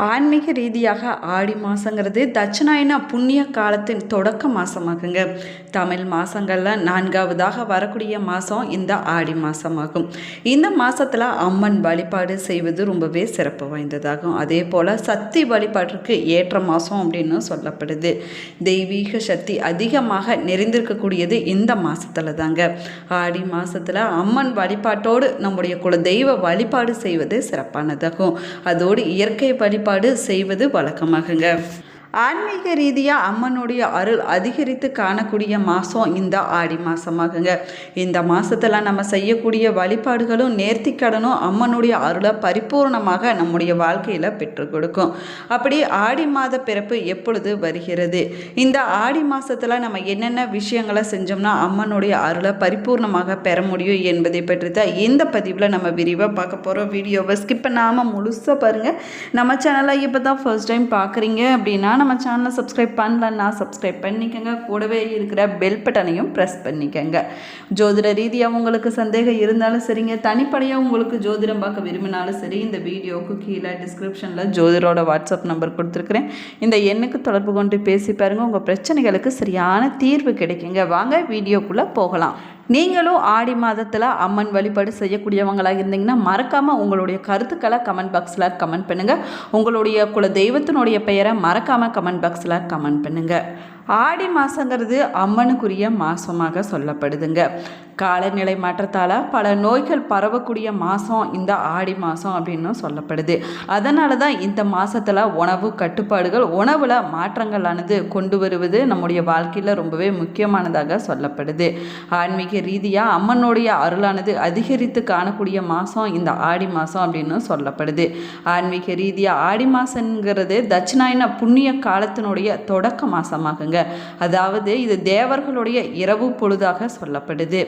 ஆன்மீக ரீதியாக ஆடி மாதங்கிறது தட்சிணாயன புண்ணிய காலத்தின் தொடக்க மாதமாகுங்க. தமிழ் மாதங்களில் 4வதாக வரக்கூடிய மாதம் இந்த ஆடி மாதமாகும். இந்த மாதத்தில் அம்மன் வழிபாடு செய்வது ரொம்பவே சிறப்பு வாய்ந்ததாகும். அதே போல் சக்தி வழிபாட்டிற்கு ஏற்ற மாதம் அப்படின்னு சொல்லப்படுது. தெய்வீக சக்தி அதிகமாக நிறைந்திருக்கக்கூடியது இந்த மாதத்தில் தாங்க. ஆடி மாதத்தில் அம்மன் வழிபாட்டோடு நம்முடைய குல தெய்வ வழிபாடு செய்வது சிறப்பானதாகும். அதோடு இயற்கை வழிபாடு செய்வது வழக்கமாகுங்க. ஆன்மீக ரீதியாக அம்மனுடைய அருள் அதிகரித்து காணக்கூடிய மாதம் இந்த ஆடி மாதமாகுங்க. இந்த மாதத்தில் நம்ம செய்யக்கூடிய வழிபாடுகளும் நேர்த்திக்கடனும் அம்மனுடைய அருளை பரிபூர்ணமாக நம்முடைய வாழ்க்கையில் பெற்றுக் கொடுக்கும். அப்படி ஆடி மாத பிறப்பு எப்பொழுது வருகிறது, இந்த ஆடி மாதத்தில் நம்ம என்னென்ன விஷயங்களை செஞ்சோம்னா அம்மனுடைய அருளை பரிபூர்ணமாக பெற முடியும் என்பதை பற்றி தான் இந்த பதிவில் நம்ம விரிவாக பார்க்க போகிறோம். வீடியோவை ஸ்கிப் பண்ணாமல் முழுசாக பாருங்கள். நம்ம சேனலை இப்போ தான் ஃபர்ஸ்ட் டைம் பார்க்குறீங்க அப்படின்னா நம்ம சேனலை சப்ஸ்கிரைப் பண்ணலன்னா சப்ஸ்கிரைப் பண்ணிக்கோங்க. கூடவே இருக்கிற பெல் பட்டனையும் ப்ரெஸ் பண்ணிக்கோங்க. ஜோதிட ரீதியாக உங்களுக்கு சந்தேகம் இருந்தாலும் சரிங்க, தனிப்படையாக உங்களுக்கு ஜோதிடம் பார்க்க விரும்பினாலும் சரி, இந்த வீடியோவுக்கு கீழே டிஸ்கிரிப்ஷனில் ஜோதிடரோட வாட்ஸ்அப் நம்பர் கொடுத்துருக்குறேன். இந்த எண்ணுக்கு தொடர்பு கொண்டு பேசி பாருங்கள். உங்கள் பிரச்சனைகளுக்கு சரியான தீர்வு கிடைக்குங்க. வாங்க வீடியோக்குள்ளே போகலாம். நீங்களும் ஆடி மாதத்தில் அம்மன் வழிபாடு செய்யக்கூடியவங்களாக இருந்தீங்கன்னா மறக்காமல் உங்களுடைய கருத்துக்களை கமெண்ட் பாக்ஸில் கமெண்ட் பண்ணுங்கள். உங்களுடைய குல தெய்வத்தினுடைய பெயரை மறக்காமல் கமெண்ட் பாக்ஸில் கமெண்ட் பண்ணுங்கள். ஆடி மாதங்கிறது அம்மனுக்குரிய மாதமாக சொல்லப்படுதுங்க. காலநிலை மாற்றத்தால் பல நோய்கள் பரவக்கூடிய மாதம் இந்த ஆடி மாதம் அப்படின்னு சொல்லப்படுது. அதனால தான் இந்த மாதத்தில் உணவு கட்டுப்பாடுகள், உணவில் மாற்றங்களானது கொண்டு வருவது நம்முடைய வாழ்க்கையில் ரொம்பவே முக்கியமானதாக சொல்லப்படுது. ஆன்மீக ரீதியாக அம்மனுடைய அருளானது அதிகரித்து காணக்கூடிய மாதம் இந்த ஆடி மாதம் அப்படின்னு சொல்லப்படுது. ஆன்மீக ரீதியாக ஆடி மாதங்கிறது தட்சிணாயன புண்ணிய காலத்தினுடைய தொடக்க மாதமாகுங்க. அதாவது இது தேவர்களுடைய இரவு பொழுதாக சொல்லப்படுது.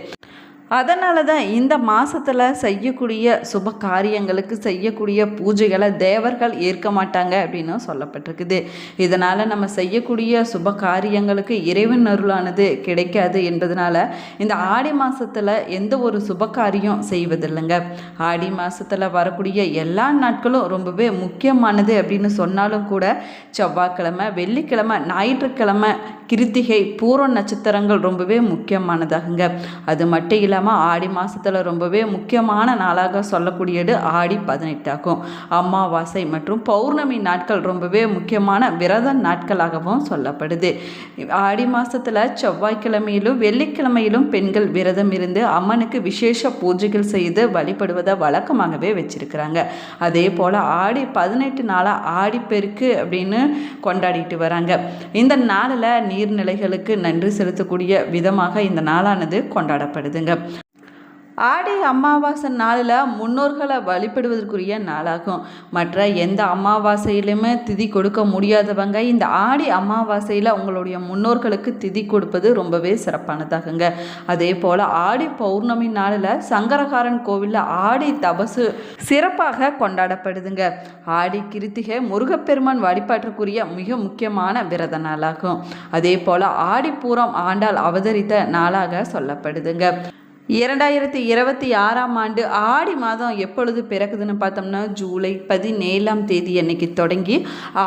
அதனால தான் இந்த மாதத்தில் செய்யக்கூடிய சுப காரியங்களுக்கு செய்யக்கூடிய பூஜைகளை தேவர்கள் ஏற்க மாட்டாங்க அப்படின்னு சொல்லப்பட்டிருக்குது. இதனால் நம்ம செய்யக்கூடிய சுப காரியங்களுக்கு இறைவன் அருளானது கிடைக்காது என்பதனால இந்த ஆடி மாதத்தில் எந்த ஒரு சுப காரியம் செய்வதில்லைங்க. ஆடி மாதத்தில் வரக்கூடிய எல்லா நாட்களும் ரொம்பவே முக்கியமானது அப்படின்னு சொன்னாலும் கூட செவ்வாய்க்கிழமை, வெள்ளிக்கிழமை, ஞாயிற்றுக்கிழமை, கிருத்திகை, பூர நட்சத்திரங்கள் ரொம்பவே முக்கியமானதாகுங்க. அது மட்டும் இல்லாமல் ஆடி மாதத்தில் ரொம்பவே முக்கியமான நாளாக சொல்லக்கூடியது ஆடி 18 ஆகும். அமாவாசை மற்றும் பௌர்ணமி நாட்கள் ரொம்பவே முக்கியமான விரத நாட்களாகவும் சொல்லப்படுது. ஆடி மாதத்தில் செவ்வாய்க்கிழமையிலும் வெள்ளிக்கிழமையிலும் பெண்கள் விரதம் இருந்து அம்மனுக்கு விசேஷ பூஜைகள் செய்து வழிபடுவதை வழக்கமாகவே வச்சிருக்கிறாங்க. அதே போல் ஆடி 18 நாளாக ஆடிப்பெருக்கு அப்படின்னு கொண்டாடிட்டு வராங்க. இந்த நாளில் நீர்நிலைகளுக்கு நன்றி செலுத்தக்கூடிய விதமாக இந்த நாளானது கொண்டாடப்படுதுங்க. ஆடி அமாவாசை நாளில் முன்னோர்களை வழிபடுவதற்குரிய நாளாகும். மற்ற எந்த அமாவாசையிலுமே திதி கொடுக்க முடியாதவங்க இந்த ஆடி அமாவாசையில் உங்களுடைய முன்னோர்களுக்கு திதி கொடுப்பது ரொம்பவே சிறப்பானதாகுங்க. அதே போல் ஆடி பௌர்ணமி நாளில் சங்கரகாரன் கோவிலில் ஆடி தபசு சிறப்பாக கொண்டாடப்படுதுங்க. ஆடி கிருத்திகை முருகப்பெருமான் வழிபாட்டிற்குரிய மிக முக்கியமான விரத நாளாகும். அதே போல் ஆடி பூரம் ஆண்டாள் அவதரித்த நாளாக சொல்லப்படுதுங்க. 2026ஆம் ஆண்டு ஆடி மாதம் எப்பொழுது பிறக்குதுன்னு பார்த்தோம்னா ஜூலை 17ஆம் தேதி அன்னைக்கு தொடங்கி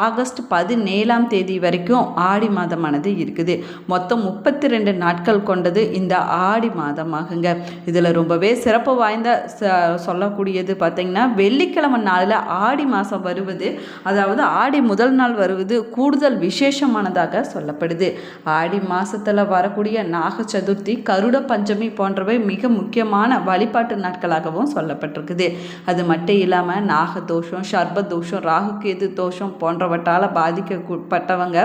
ஆகஸ்ட் 17ஆம் தேதி வரைக்கும் ஆடி மாதமானது இருக்குது. மொத்தம் 32 நாட்கள் கொண்டது இந்த ஆடி மாதமாகுங்க. இதில் ரொம்பவே சிறப்பு வாய்ந்த சொல்லக்கூடியது பார்த்திங்கன்னா வெள்ளிக்கிழமை நாளில் ஆடி மாதம் வருவது, அதாவது ஆடி முதல் நாள் வருவது கூடுதல் விசேஷமானதாக சொல்லப்படுது. ஆடி மாதத்தில் வரக்கூடிய நாக சதுர்த்தி, கருட பஞ்சமி போன்றவை மிக முக்கியமான வழிபாட்டு நாட்களாகவும் சொல்லப்பட்டிருக்குது. அது மட்டும் இல்லாமல் நாகதோஷம், சர்ப தோஷம், ராகுகேது தோஷம் போன்றவற்றால் பாதிக்கப்பட்டவங்க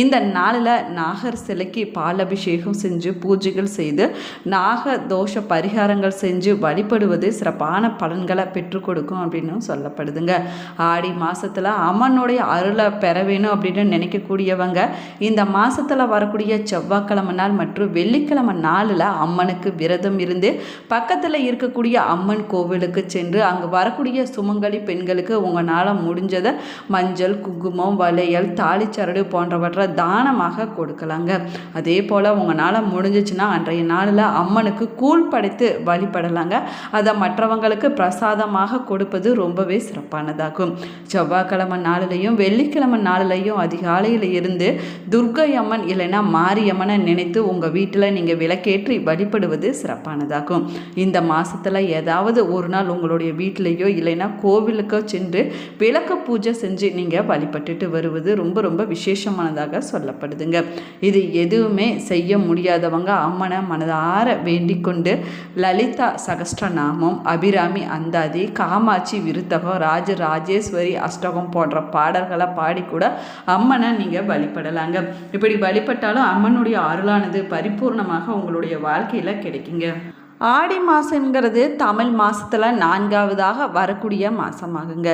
இந்த நாளில் நாகர் சிலைக்கு பாலபிஷேகம் செஞ்சு பூஜைகள் செய்து நாக தோஷ பரிகாரங்கள் செஞ்சு வழிபடுவது சிறப்பான பலன்களை பெற்றுக் கொடுக்கும் அப்படின்னு சொல்லப்படுதுங்க. ஆடி மாதத்தில் அம்மனுடைய அருளை பெற வேணும் அப்படின்னு நினைக்கக்கூடியவங்க இந்த மாதத்தில் வரக்கூடிய செவ்வாய்க்கிழமை நாள் மற்றும் வெள்ளிக்கிழமை நாளில் அம்மனுக்கு விரதம் இருந்து பக்கத்தில் இருக்கக்கூடிய அம்மன் கோவிலுக்கு சென்று அங்கே வரக்கூடிய சுமங்கலி பெண்களுக்கு உங்களால் முடிஞ்சதை மஞ்சள், குங்குமம், வளையல், தாலிச்சரடு போன்றவற்றை தானமாக கொடுக்கலாங்க. அதே போல் உங்களால் முடிஞ்சிச்சுன்னா அன்றைய நாளில் அம்மனுக்கு கூழ் படைத்து வழிபடலாங்க. அதை மற்றவங்களுக்கு பிரசாதமாக கொடுப்பது ரொம்பவே சிறப்பானதாகும். செவ்வாய்க்கிழமை நாளிலையும் வெள்ளிக்கிழமை நாளிலையும் அதிகாலையில் இருந்து துர்க்கை அம்மன் இல்லைன்னா மாரியம்மனை நினைத்து உங்கள் வீட்டில் நீங்கள் விளக்கேற்றி வழிபடுவது சிறப்பானதாகும். இந்த மாதத்தில் ஏதாவது ஒரு நாள் உங்களுடைய வீட்டிலையோ இல்லைன்னா கோவிலுக்கோ சென்று விளக்கு பூஜை செஞ்சு நீங்கள் வழிபட்டுட்டு வருவது ரொம்ப ரொம்ப விசேஷமானதாக சொல்லப்படுதுங்க. இது எதுவுமே செய்ய முடியாதவங்க அம்மனை மனதார வேண்டிக் கொண்டு லலிதா சகஸ்ரநாமம், அபிராமி அந்தாதி, காமாட்சி விருத்தகம், ராஜராஜேஸ்வரி அஷ்டகம் போன்ற பாடல்களை பாடி கூட அம்மனை நீங்கள் வழிபடலாங்க. இப்படி வழிபட்டாலும் அம்மனுடைய அருளானது பரிபூர்ணமாக உங்களுடைய வாழ்க்கையில் கிடைக்குங்க. ஆடி மாதங்கிறது தமிழ் மாதத்தில் 4வதாக வரக்கூடிய மாதமாகுங்க.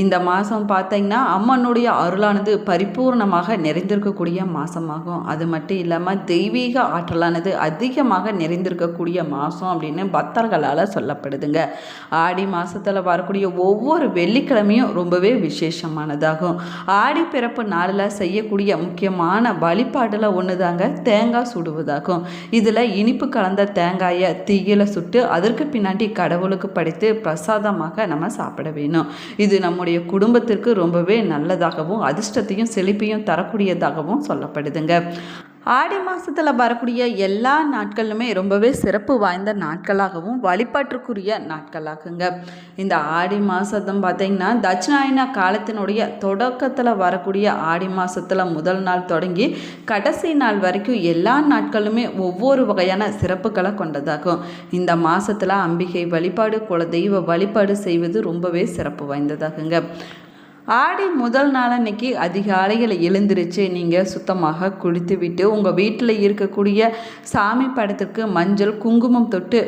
இந்த மாதம் பார்த்திங்கன்னா அம்மனுடைய அருளானது பரிபூர்ணமாக நிறைந்திருக்கக்கூடிய மாதமாகும். அது மட்டும் இல்லாமல் தெய்வீக ஆற்றலானது அதிகமாக நிறைந்திருக்கக்கூடிய மாதம் அப்படின்னு பக்தர்களால் சொல்லப்படுதுங்க. ஆடி மாதத்தில் வரக்கூடிய ஒவ்வொரு வெள்ளிக்கிழமையும் ரொம்பவே விசேஷமானதாகும். ஆடி பிறப்பு நாளில் செய்யக்கூடிய முக்கியமான வழிபாடில் ஒன்று தாங்க தேங்காய் சுடுவதாகும். இதில் இனிப்பு கலந்த தேங்காயை தீயில சுட்டு அதற்கு பின்னாடி கடவுளுக்கு படைத்து பிரசாதமாக நம்ம சாப்பிட வேணும். இது நம்முடைய குடும்பத்திற்கு ரொம்பவே நல்லதாகவும் அதிர்ஷ்டத்தையும் செழிப்பையும் தரக்கூடியதாகவும் சொல்லப்படுதுங்க. ஆடி மாதத்தில் வரக்கூடிய எல்லா நாட்களுமே ரொம்பவே சிறப்பு வாய்ந்த நாட்களாகவும் வழிபாட்டுக்குரிய நாட்களாகுங்க. இந்த ஆடி மாதம் பார்த்திங்கன்னா தட்சிணாயன காலத்தினுடைய தொடக்கத்தில் வரக்கூடிய ஆடி மாதத்தில் முதல் நாள் தொடங்கி கடைசி நாள் வரைக்கும் எல்லா நாட்களுமே ஒவ்வொரு வகையான சிறப்புகளை கொண்டதாகும். இந்த மாதத்தில் அம்பிகை வழிபாடு, குலதெய்வ வழிபாடு செய்வது ரொம்பவே சிறப்பு வாய்ந்ததாகுங்க. ஆடி முதல் நாள் அன்னைக்கு அதிகாலையில் எழுந்திரிச்சு நீங்கள் சுத்தமாக குளித்து விட்டு உங்கள் வீட்டில் இருக்கக்கூடிய சாமி படத்துக்கு மஞ்சள், குங்குமம் தொட்டு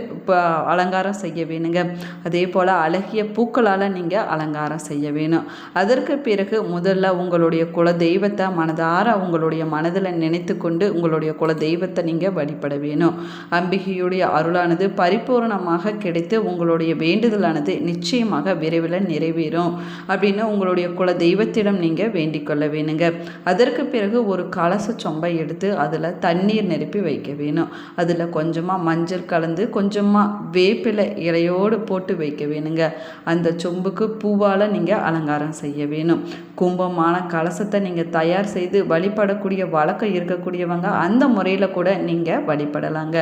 அலங்காரம் செய்ய வேணுங்க. அதே போல் அழகிய பூக்களால் நீங்கள் அலங்காரம் செய்ய வேணும். அதற்கு பிறகு முதல்ல உங்களுடைய குல தெய்வத்தை மனதார உங்களுடைய மனதில் நினைத்து கொண்டு உங்களுடைய குல தெய்வத்தை நீங்கள் வழிபட வேணும். அம்பிகையுடைய அருளானது பரிபூர்ணமாக கிடைத்து உங்களுடைய வேண்டுதலானது நிச்சயமாக விரைவில் நிறைவேறும் அப்படின்னு உங்களுடைய குல தெய்வத்திடம் நீங்கள் வேண்டிக் கொள்ள வேணுங்க. அதற்கு பிறகு ஒரு கலச சொம்பை எடுத்து அதில் தண்ணீர் நிரப்பி வைக்க வேணும். அதில் கொஞ்சமாக மஞ்சள் கலந்து கொஞ்சமாக வேப்பிலை இலையோடு போட்டு வைக்க வேணுங்க. அந்த சொம்புக்கு பூவால் நீங்கள் அலங்காரம் செய்ய வேணும். கும்பமான கலசத்தை நீங்கள் தயார் செய்து வழிபடக்கூடிய வழக்கம் இருக்கக்கூடியவங்க அந்த முறையில் கூட நீங்கள் வழிபடலாங்க.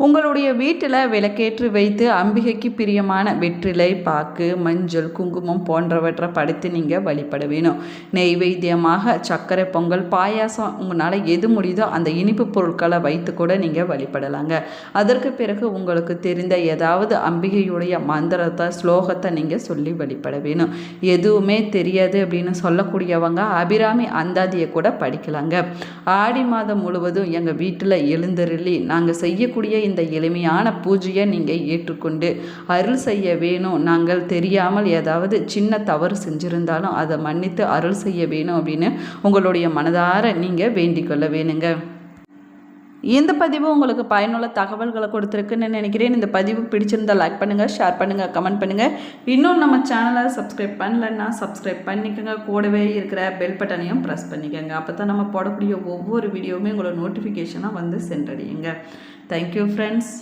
உங்களுடைய வீட்டில் விளக்கேற்றி வைத்து அம்பிகைக்கு பிரியமான வெற்றிலை, பாக்கு, மஞ்சள், குங்குமம் போன்றவற்றை படைத்து நீங்கள் வழிபட வேணும். நெய்வேத்தியமாக சர்க்கரை பொங்கல், பாயாசம் உங்களால் எது முடியுதோ அந்த இனிப்பு பொருட்களை வைத்து கூட நீங்கள் வழிபடலாங்க. அதற்கு பிறகு உங்களுக்கு தெரிந்த ஏதாவது அம்பிகையுடைய மந்திரத்தை, ஸ்லோகத்தை நீங்கள் சொல்லி வழிபட வேணும். எதுவுமே தெரியாது அப்படின்னு சொல்லக்கூடியவங்க அபிராமி அந்தாதியை கூட படிக்கலாங்க. ஆடி மாதம் முழுவதும் எங்கள் வீட்டில் எழுந்தருளி நாங்கள் செய்யக்கூடிய இந்த எளிமையான பூஜையை நீங்கள் ஏற்றுக்கொண்டு அருள் செய்ய வேணும். நாங்கள் தெரியாமல் ஏதாவது சின்ன தவறு செஞ்சுருந்தாலும் அதை மன்னித்து அருள் செய்ய வேணும் அப்படின்னு உங்களுடைய மனதார நீங்கள் வேண்டிக் கொள்ள வேணுங்க. இந்த பதிவு உங்களுக்கு பயனுள்ள தகவல்களை கொடுத்துருக்குன்னு நினைக்கிறேன். இந்த பதிவு பிடிச்சிருந்தால் லைக் பண்ணுங்கள், ஷேர் பண்ணுங்கள், கமெண்ட் பண்ணுங்கள். இன்னும் நம்ம சேனலை சப்ஸ்கிரைப் பண்ணலன்னா சப்ஸ்கிரைப் பண்ணிக்கோங்க. கூடவே இருக்கிற பெல் பட்டனையும் ப்ரெஸ் பண்ணிக்கோங்க. அப்போ தான் நம்ம போடக்கூடிய ஒவ்வொரு வீடியோவுமே உங்களோட நோட்டிஃபிகேஷனாக வந்து சென்றடையுங்க. Thank you friends.